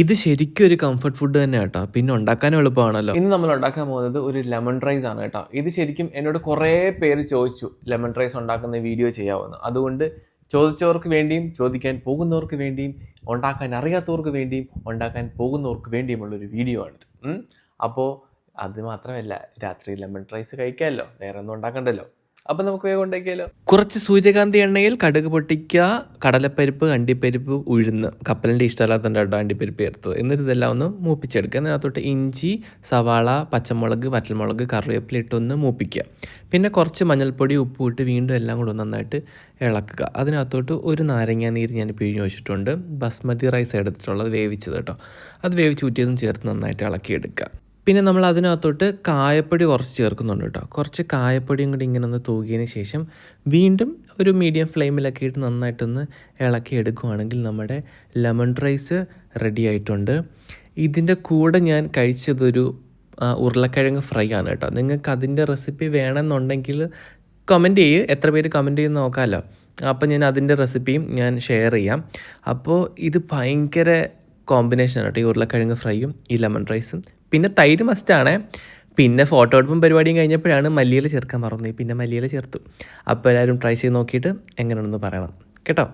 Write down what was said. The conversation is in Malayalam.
ഇത് ശരിക്കും ഒരു കംഫർട്ട് ഫുഡ് തന്നെ കേട്ടോ. പിന്നെ ഉണ്ടാക്കാനും എളുപ്പമാണല്ലോ. ഇന്ന് നമ്മൾ ഉണ്ടാക്കാൻ പോകുന്നത് ഒരു ലെമൺ റൈസ് ആണ് കേട്ടോ. ഇത് ശരിക്കും എന്നോട് കുറേ പേര് ചോദിച്ചു ലെമൺ റൈസ് ഉണ്ടാക്കുന്ന വീഡിയോ ചെയ്യാമെന്ന്. അതുകൊണ്ട് ചോദിച്ചവർക്ക് വേണ്ടിയും ചോദിക്കാൻ പോകുന്നവർക്ക് വേണ്ടിയും ഉണ്ടാക്കാൻ അറിയാത്തവർക്ക് വേണ്ടിയും ഉണ്ടാക്കാൻ പോകുന്നവർക്ക് വേണ്ടിയുമുള്ളൊരു വീഡിയോ ആണിത്. അപ്പോൾ അത് മാത്രമല്ല, രാത്രി ലെമൺ റൈസ് കഴിക്കാമല്ലോ, വേറെ ഒന്നും ഉണ്ടാക്കണ്ടല്ലോ. അപ്പം നമുക്ക് വേഗം ഉണ്ടാക്കിയാലോ. കുറച്ച് സൂര്യകാന്തി എണ്ണയിൽ കടുക് പൊട്ടിക്കുക, കടലപ്പരിപ്പ്, അണ്ടിപ്പരിപ്പ്, ഉഴുന്ന്, കപ്പലിൻ്റെ ഇഷ്ടമല്ലാത്തതുകൊണ്ട് കേട്ടോ അണ്ടിപ്പരിപ്പ് ചേർത്തത്. എന്നിട്ട് ഇതെല്ലാം ഒന്ന് മൂപ്പിച്ചെടുക്കുക. അതിനകത്തോട്ട് ഇഞ്ചി, സവാള, പച്ചമുളക്, വറ്റൽമുളക്, കറിവേപ്പില ഇട്ടൊന്ന് മൂപ്പിക്കുക. പിന്നെ കുറച്ച് മഞ്ഞൾപ്പൊടി, ഉപ്പ് ഇട്ട് വീണ്ടും എല്ലാം കൂടെ നന്നായിട്ട് ഇളക്കുക. അതിനകത്തോട്ട് ഒരു നാരങ്ങ നീര് ഞാൻ പിഴിഞ്ഞ് വെച്ചിട്ടുണ്ട്. ബസ്മതി റൈസ് എടുത്തിട്ടുള്ളത്, വേവിച്ചത് കേട്ടോ. അത് വേവിച്ച് ഊറ്റിയതും ചേർത്ത് നന്നായിട്ട് ഇളക്കിയെടുക്കുക. പിന്നെ നമ്മൾ അതിനകത്തോട്ട് കായപ്പൊടി കുറച്ച് ചേർക്കുന്നുണ്ട് കേട്ടോ. കുറച്ച് കായപ്പൊടിയും കൂടി ഇങ്ങനെ ഒന്ന് തൂകിയതിന് ശേഷം വീണ്ടും ഒരു മീഡിയം ഫ്ലെയിമിലൊക്കെ ഇട്ട് നന്നായിട്ടൊന്ന് ഇളക്കി എടുക്കുകയാണെങ്കിൽ നമ്മുടെ ലെമൺ റൈസ് റെഡി ആയിട്ടുണ്ട്. ഇതിൻ്റെ കൂടെ ഞാൻ കഴിച്ചതൊരു ഉരുളക്കിഴങ്ങ് ഫ്രൈ ആണ് കേട്ടോ. നിങ്ങൾക്ക് അതിൻ്റെ റെസിപ്പി വേണമെന്നുണ്ടെങ്കിൽ കമൻറ്റ് ചെയ്യ്. എത്ര പേര് കമൻറ്റ് ചെയ്യുന്ന നോക്കാമല്ലോ. അപ്പോൾ ഞാൻ അതിൻ്റെ റെസിപ്പിയും ഞാൻ ഷെയർ ചെയ്യാം. അപ്പോൾ ഇത് ഭയങ്കര കോമ്പിനേഷനാണ് കേട്ടോ, ഈ ഉരുളക്കിഴങ്ങ് ഫ്രൈയും ഈ ലെമൺ റൈസും. പിന്നെ തൈര് മസ്റ്റാണ്. പിന്നെ ഫോട്ടോ എടുപ്പും പരിപാടിയും കഴിഞ്ഞപ്പോഴാണ് മല്ലിയില ചേർക്കാൻ മറന്നത്. പിന്നെ മല്ലിയില ചേർത്തു. അപ്പോൾ എല്ലാവരും ട്രൈ ചെയ്ത് നോക്കിയിട്ട് എങ്ങനെയാണെന്ന് പറയണം കേട്ടോ.